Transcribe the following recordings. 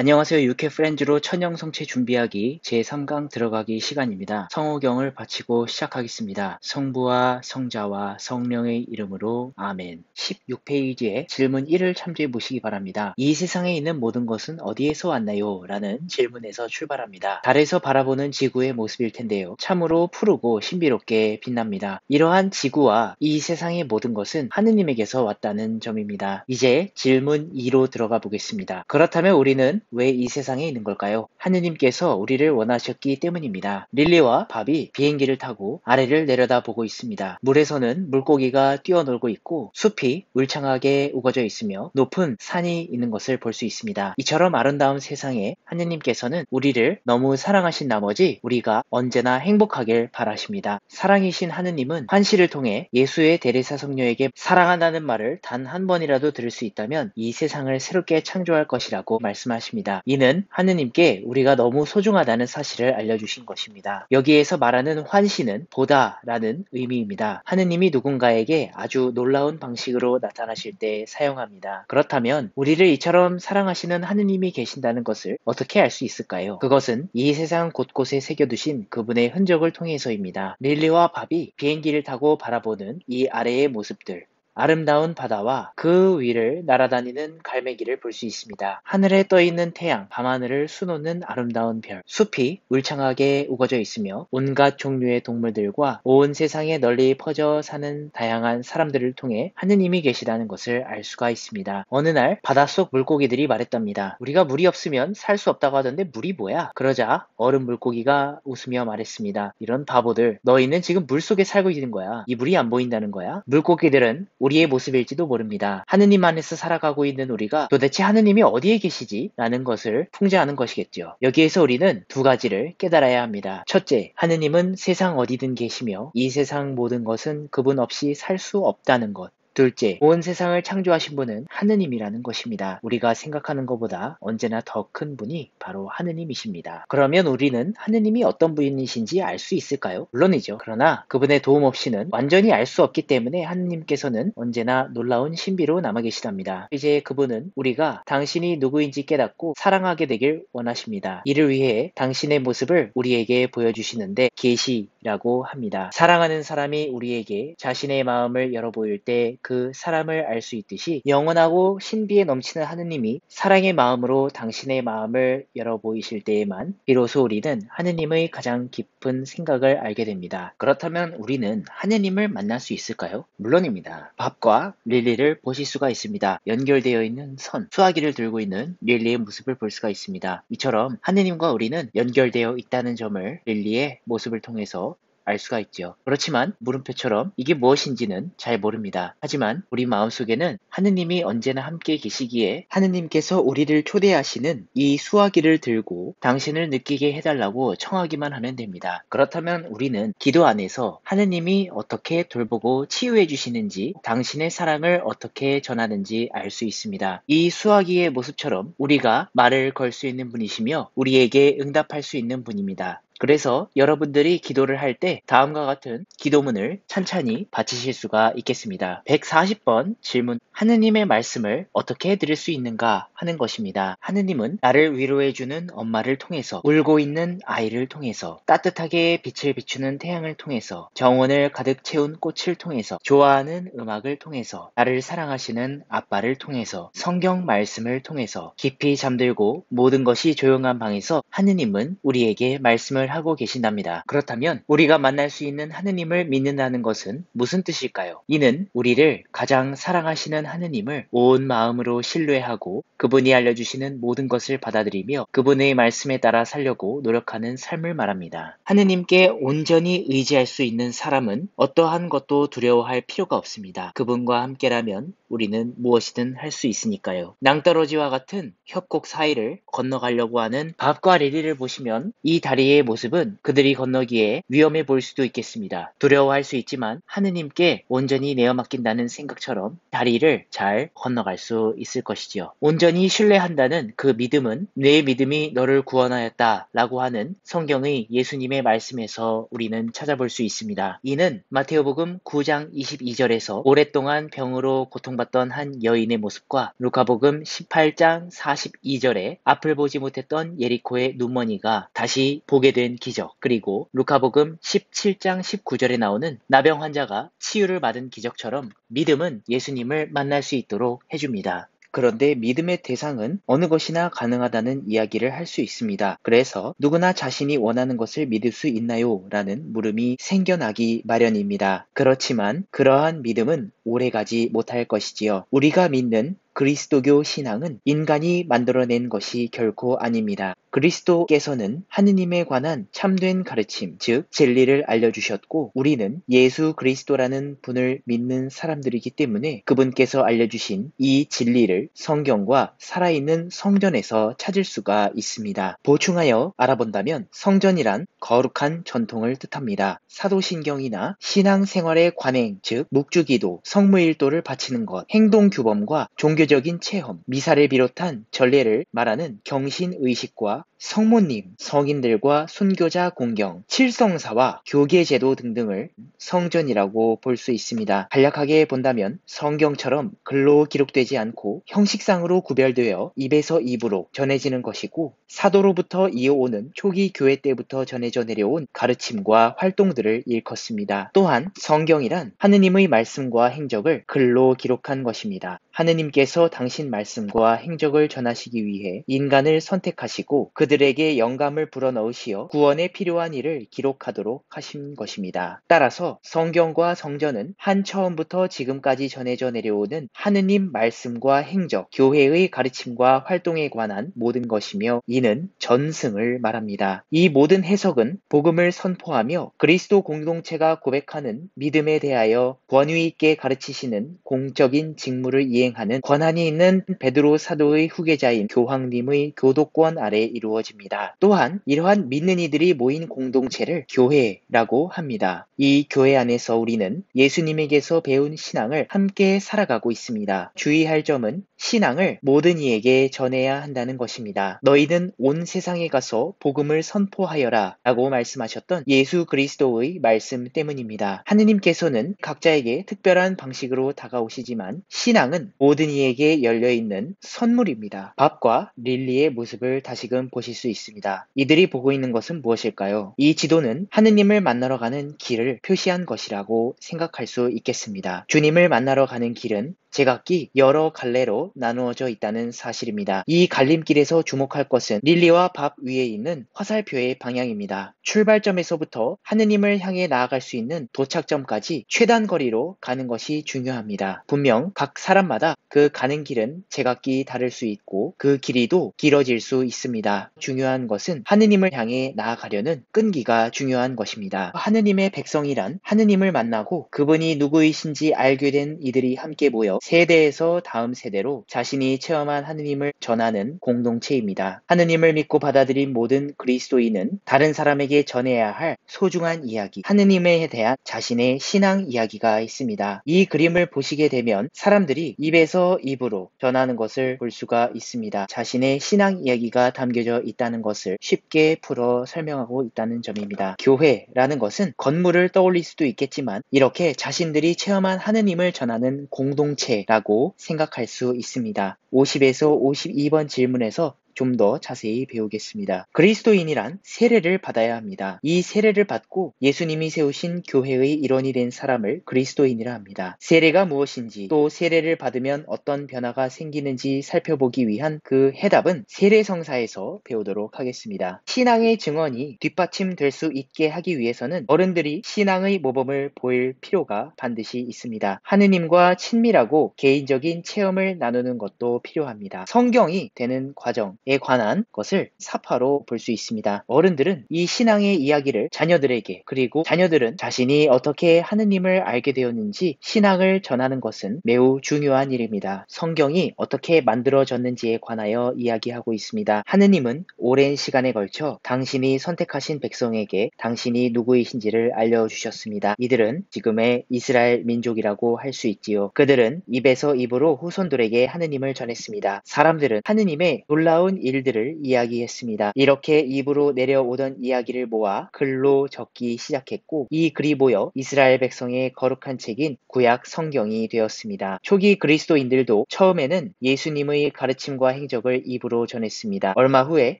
안녕하세요. UK 프렌즈로 천형 성체 준비하기 제3강 들어가기 시간입니다. 성호경을 바치고 시작하겠습니다. 성부와 성자와 성령의 이름으로 아멘. 16페이지에 질문 1을 참조해 보시기 바랍니다. 이 세상에 있는 모든 것은 어디에서 왔나요? 라는 질문에서 출발합니다. 달에서 바라보는 지구의 모습일 텐데요. 참으로 푸르고 신비롭게 빛납니다. 이러한 지구와 이 세상의 모든 것은 하느님에게서 왔다는 점입니다. 이제 질문 2로 들어가 보겠습니다. 그렇다면 우리는 왜 이 세상에 있는 걸까요? 하느님께서 우리를 원하셨기 때문입니다. 릴리와 밥이 비행기를 타고 아래를 내려다보고 있습니다. 물에서는 물고기가 뛰어놀고 있고 숲이 울창하게 우거져 있으며 높은 산이 있는 것을 볼 수 있습니다. 이처럼 아름다운 세상에 하느님께서는 우리를 너무 사랑하신 나머지 우리가 언제나 행복하길 바라십니다. 사랑이신 하느님은 환시를 통해 예수의 대리사 성녀에게 사랑한다는 말을 단 한 번이라도 들을 수 있다면 이 세상을 새롭게 창조할 것이라고 말씀하십니다. 이는 하느님께 우리가 너무 소중하다는 사실을 알려주신 것입니다. 여기에서 말하는 환시는 보다라는 의미입니다. 하느님이 누군가에게 아주 놀라운 방식으로 나타나실 때 사용합니다. 그렇다면 우리를 이처럼 사랑하시는 하느님이 계신다는 것을 어떻게 알 수 있을까요? 그것은 이 세상 곳곳에 새겨두신 그분의 흔적을 통해서입니다. 릴리와 밥이 비행기를 타고 바라보는 이 아래의 모습들, 아름다운 바다와 그 위를 날아다니는 갈매기를 볼 수 있습니다. 하늘에 떠있는 태양, 밤하늘을 수놓는 아름다운 별, 숲이 울창하게 우거져 있으며 온갖 종류의 동물들과 온 세상에 널리 퍼져 사는 다양한 사람들을 통해 하느님이 계시다는 것을 알 수가 있습니다. 어느 날 바닷속 물고기들이 말했답니다. 우리가 물이 없으면 살 수 없다고 하던데 물이 뭐야? 그러자 얼음 물고기가 웃으며 말했습니다. 이런 바보들, 너희는 지금 물속에 살고 있는 거야. 이 물이 안 보인다는 거야? 물고기들은 우리의 모습일지도 모릅니다. 하느님 안에서 살아가고 있는 우리가 도대체 하느님이 어디에 계시지? 라는 것을 풍자하는 것이겠죠. 여기에서 우리는 두 가지를 깨달아야 합니다. 첫째, 하느님은 세상 어디든 계시며 이 세상 모든 것은 그분 없이 살 수 없다는 것. 둘째, 온 세상을 창조하신 분은 하느님이라는 것입니다. 우리가 생각하는 것보다 언제나 더 큰 분이 바로 하느님이십니다. 그러면 우리는 하느님이 어떤 분이신지 알 수 있을까요? 물론이죠. 그러나 그분의 도움 없이는 완전히 알 수 없기 때문에 하느님께서는 언제나 놀라운 신비로 남아 계시답니다. 이제 그분은 우리가 당신이 누구인지 깨닫고 사랑하게 되길 원하십니다. 이를 위해 당신의 모습을 우리에게 보여주시는데 계시라고 합니다. 사랑하는 사람이 우리에게 자신의 마음을 열어 보일 때 그 사람을 알 수 있듯이 영원하고 신비에 넘치는 하느님이 사랑의 마음으로 당신의 마음을 열어 보이실 때에만 비로소 우리는 하느님의 가장 깊은 생각을 알게 됩니다. 그렇다면 우리는 하느님을 만날 수 있을까요? 물론입니다. 밥과 릴리를 보실 수가 있습니다. 연결되어 있는 선, 수화기를 들고 있는 릴리의 모습을 볼 수가 있습니다. 이처럼 하느님과 우리는 연결되어 있다는 점을 릴리의 모습을 통해서 알 수가 있죠. 그렇지만 물음표처럼 이게 무엇인지는 잘 모릅니다. 하지만 우리 마음속에는 하느님이 언제나 함께 계시기에 하느님께서 우리를 초대하시는 이 수화기를 들고 당신을 느끼게 해달라고 청하기만 하면 됩니다. 그렇다면 우리는 기도 안에서 하느님이 어떻게 돌보고 치유해 주시는지, 당신의 사랑을 어떻게 전하는지 알 수 있습니다. 이 수화기의 모습처럼 우리가 말을 걸 수 있는 분이시며 우리에게 응답할 수 있는 분입니다. 그래서 여러분들이 기도를 할 때 다음과 같은 기도문을 찬찬히 바치실 수가 있겠습니다. 140번 질문, 하느님의 말씀을 어떻게 들을 수 있는가 하는 것입니다. 하느님은 나를 위로해주는 엄마를 통해서, 울고 있는 아이를 통해서, 따뜻하게 빛을 비추는 태양을 통해서, 정원을 가득 채운 꽃을 통해서, 좋아하는 음악을 통해서, 나를 사랑하시는 아빠를 통해서, 성경 말씀을 통해서, 깊이 잠들고 모든 것이 조용한 방에서 하느님은 우리에게 말씀을 하고 계신답니다. 그렇다면 우리가 만날 수 있는 하느님을 믿는다는 것은 무슨 뜻일까요? 이는 우리를 가장 사랑하시는 하느님을 온 마음으로 신뢰하고 그분이 알려주시는 모든 것을 받아들이며 그분의 말씀에 따라 살려고 노력하는 삶을 말합니다. 하느님께 온전히 의지할 수 있는 사람은 어떠한 것도 두려워할 필요가 없습니다. 그분과 함께라면 우리는 무엇이든 할 수 있으니까요. 낭떠러지와 같은 협곡 사이를 건너가려고 하는 밥과 리리를 보시면 이 다리의 모습 모습은 그들이 건너기에 위험해 보일 수도 있겠습니다. 두려워할 수 있지만 하느님께 온전히 내어 맡긴다는 생각처럼 다리를 잘 건너갈 수 있을 것이지요. 온전히 신뢰한다는 그 믿음은 내 믿음이 너를 구원하였다 라고 하는 성경의 예수님의 말씀에서 우리는 찾아볼 수 있습니다. 이는 마테오복음 9장 22절에서 오랫동안 병으로 고통받던 한 여인의 모습과 루카복음 18장 42절에 앞을 보지 못했던 예리코의 눈머니가 다시 보게 된 기적, 그리고 루카복음 17장 19절에 나오는 나병 환자가 치유를 받은 기적처럼 믿음은 예수님을 만날 수 있도록 해줍니다. 그런데 믿음의 대상은 어느 것이나 가능하다는 이야기를 할 수 있습니다. 그래서 누구나 자신이 원하는 것을 믿을 수 있나요? 라는 물음이 생겨나기 마련입니다. 그렇지만 그러한 믿음은 오래가지 못할 것이지요. 우리가 믿는 그리스도교 신앙은 인간이 만들어낸 것이 결코 아닙니다. 그리스도께서는 하느님에 관한 참된 가르침, 즉 진리를 알려주셨고 우리는 예수 그리스도라는 분을 믿는 사람들이기 때문에 그분께서 알려주신 이 진리를 성경과 살아있는 성전에서 찾을 수가 있습니다. 보충하여 알아본다면 성전이란 거룩한 전통을 뜻합니다. 사도신경이나 신앙생활의 관행, 즉 묵주기도, 성무일도를 바치는 것, 행동규범과 종교적인 체험, 미사를 비롯한 전례를 말하는 경신의식과 성모님, 성인들과 순교자 공경, 칠성사와 교계제도 등등을 성전이라고 볼 수 있습니다. 간략하게 본다면 성경처럼 글로 기록되지 않고 형식상으로 구별되어 입에서 입으로 전해지는 것이고 사도로부터 이어오는 초기 교회 때부터 전해져 내려온 가르침과 활동들을 일컫습니다. 또한 성경이란 하느님의 말씀과 행적을 글로 기록한 것입니다. 하느님께서 당신 말씀과 행적을 전하시기 위해 인간을 선택하시고 그들에게 영감을 불어넣으시어 구원에 필요한 일을 기록하도록 하신 것입니다. 따라서 성경과 성전은 한 처음부터 지금까지 전해져 내려오는 하느님 말씀과 행적, 교회의 가르침과 활동에 관한 모든 것이며 이는 전승을 말합니다. 이 모든 해석은 복음을 선포하며 그리스도 공동체가 고백하는 믿음에 대하여 권위 있게 가르치시는 공적인 직무를 이행하는 권한이 있는 베드로 사도의 후계자인 교황님의 교도권 아래 이루어집니다. 또한 이러한 믿는 이들이 모인 공동체를 교회라고 합니다. 이 교회 안에서 우리는 예수님에게서 배운 신앙을 함께 살아가고 있습니다. 주의할 점은 신앙을 모든 이에게 전해야 한다는 것입니다. 너희는 온 세상에 가서 복음을 선포하여라 라고 말씀하셨던 예수 그리스도의 말씀 때문입니다. 하느님께서는 각자에게 특별한 방식으로 다가오시지만 신앙은 모든 이에게 열려있는 선물입니다. 밥과 릴리의 모습을 다시금 보실 수 있습니다. 이들이 보고 있는 것은 무엇일까요? 이 지도는 하느님을 만나러 가는 길을 표시한 것이라고 생각할 수 있겠습니다. 주님을 만나러 가는 길은 제각기 여러 갈래로 나누어져 있다는 사실입니다. 이 갈림길에서 주목할 것은 릴리와 밥 위에 있는 화살표의 방향입니다. 출발점에서부터 하느님을 향해 나아갈 수 있는 도착점까지 최단 거리로 가는 것이 중요합니다. 분명 각 사람마다 그 가는 길은 제각기 다를 수 있고 그 길이도 길어질 수 있습니다. 중요한 것은 하느님을 향해 나아가려는 끈기가 중요한 것입니다. 하느님의 백성이란 하느님을 만나고 그분이 누구이신지 알게 된 이들이 함께 모여 세대에서 다음 세대로 자신이 체험한 하느님을 전하는 공동체입니다. 하느님을 믿고 받아들인 모든 그리스도인은 다른 사람에게 전해야 할 소중한 이야기, 하느님에 대한 자신의 신앙 이야기가 있습니다. 이 그림을 보시게 되면 사람들이 입에서 입으로 전하는 것을 볼 수가 있습니다. 자신의 신앙 이야기가 담겨져 있다는 것을 쉽게 풀어 설명하고 있다는 점입니다. 교회라는 것은 건물을 떠올릴 수도 있겠지만 이렇게 자신들이 체험한 하느님을 전하는 공동체라고 생각할 수 있습니다. 50에서 52번 질문에서 좀 더 자세히 배우겠습니다. 그리스도인이란 세례를 받아야 합니다. 이 세례를 받고 예수님이 세우신 교회의 일원이 된 사람을 그리스도인이라 합니다. 세례가 무엇인지 또 세례를 받으면 어떤 변화가 생기는지 살펴보기 위한 그 해답은 세례성사에서 배우도록 하겠습니다. 신앙의 증언이 뒷받침될 수 있게 하기 위해서는 어른들이 신앙의 모범을 보일 필요가 반드시 있습니다. 하느님과 친밀하고 개인적인 체험을 나누는 것도 필요합니다. 성경이 되는 과정 관한 것을 사파로 볼 수 있습니다. 어른들은 이 신앙의 이야기를 자녀들에게, 그리고 자녀들은 자신이 어떻게 하느님을 알게 되었는지 신앙을 전하는 것은 매우 중요한 일입니다. 성경이 어떻게 만들어졌는지에 관하여 이야기하고 있습니다. 하느님은 오랜 시간에 걸쳐 당신이 선택하신 백성에게 당신이 누구이신지를 알려주셨습니다. 이들은 지금의 이스라엘 민족이라고 할 수 있지요. 그들은 입에서 입으로 후손들에게 하느님을 전했습니다. 사람들은 하느님의 놀라운 일들을 이야기했습니다. 이렇게 입으로 내려오던 이야기를 모아 글로 적기 시작했고, 이 글이 모여 이스라엘 백성의 거룩한 책인 구약 성경이 되었습니다. 초기 그리스도인들도 처음에는 예수님의 가르침과 행적을 입으로 전했습니다. 얼마 후에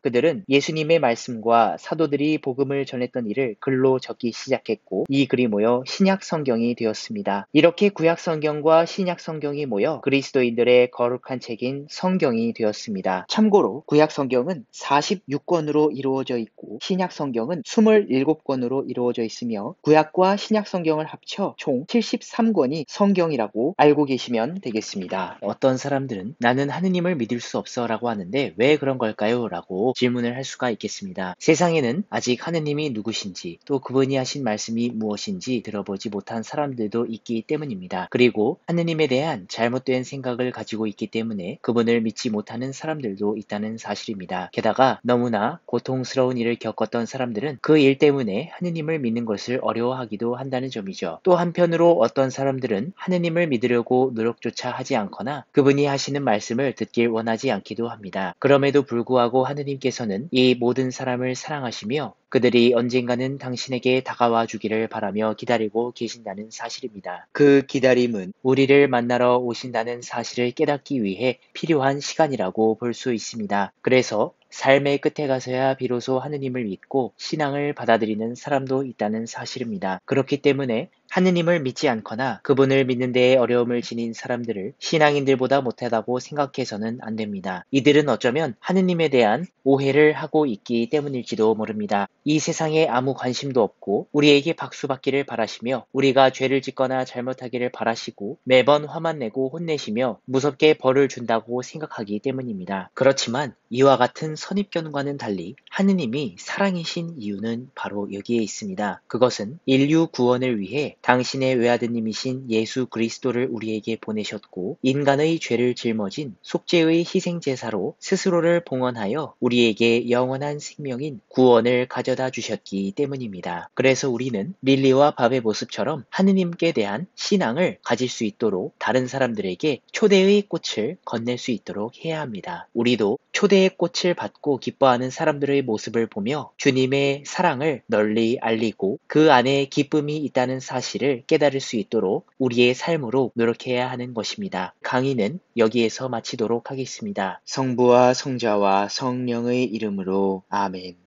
그들은 예수님의 말씀과 사도들이 복음을 전했던 일을 글로 적기 시작했고, 이 글이 모여 신약 성경이 되었습니다. 이렇게 구약 성경과 신약 성경이 모여 그리스도인들의 거룩한 책인 성경이 되었습니다. 참고로 구약 성경은 46권으로 이루어져 있고 신약 성경은 27권으로 이루어져 있으며, 구약과 신약 성경을 합쳐 총 73권이 성경이라고 알고 계시면 되겠습니다. 어떤 사람들은 나는 하느님을 믿을 수 없어 라고 하는데 왜 그런 걸까요? 라고 질문을 할 수가 있겠습니다. 세상에는 아직 하느님이 누구신지, 또 그분이 하신 말씀이 무엇인지 들어보지 못한 사람들도 있기 때문입니다. 그리고 하느님에 대한 잘못된 생각을 가지고 있기 때문에 그분을 믿지 못하는 사람들도 있다는 사실입니다. 게다가 너무나 고통스러운 일을 겪었던 사람들은 그 일 때문에 하느님을 믿는 것을 어려워하기도 한다는 점이죠. 또 한편으로 어떤 사람들은 하느님을 믿으려고 노력조차 하지 않거나 그분이 하시는 말씀을 듣길 원하지 않기도 합니다. 그럼에도 불구하고 하느님께서는 이 모든 사람을 사랑하시며 그들이 언젠가는 당신에게 다가와 주기를 바라며 기다리고 계신다는 사실입니다. 그 기다림은 우리를 만나러 오신다는 사실을 깨닫기 위해 필요한 시간이라고 볼 수 있습니다. 그래서 삶의 끝에 가서야 비로소 하느님을 믿고 신앙을 받아들이는 사람도 있다는 사실입니다. 그렇기 때문에 하느님을 믿지 않거나 그분을 믿는 데에 어려움을 지닌 사람들을 신앙인들보다 못하다고 생각해서는 안 됩니다. 이들은 어쩌면 하느님에 대한 오해를 하고 있기 때문일지도 모릅니다. 이 세상에 아무 관심도 없고 우리에게 박수받기를 바라시며 우리가 죄를 짓거나 잘못하기를 바라시고 매번 화만 내고 혼내시며 무섭게 벌을 준다고 생각하기 때문입니다. 그렇지만 이와 같은 선입견과는 달리 하느님이 사랑이신 이유는 바로 여기에 있습니다. 그것은 인류 구원을 위해 당신의 외아드님이신 예수 그리스도를 우리에게 보내셨고 인간의 죄를 짊어진 속죄의 희생제사로 스스로를 봉헌하여 우리에게 영원한 생명인 구원을 가져다 주셨기 때문입니다. 그래서 우리는 릴리와 밥의 모습처럼 하느님께 대한 신앙을 가질 수 있도록 다른 사람들에게 초대의 꽃을 건넬 수 있도록 해야 합니다. 우리도 초대의 꽃을 받고 기뻐하는 사람들의 모습을 보며 주님의 사랑을 널리 알리고 그 안에 기쁨이 있다는 사실을 깨달을 수 있도록 우리의 삶으로 노력해야 하는 것입니다. 강의는 여기에서 마치도록 하겠습니다. 성부와 성자와 성령의 이름으로 아멘.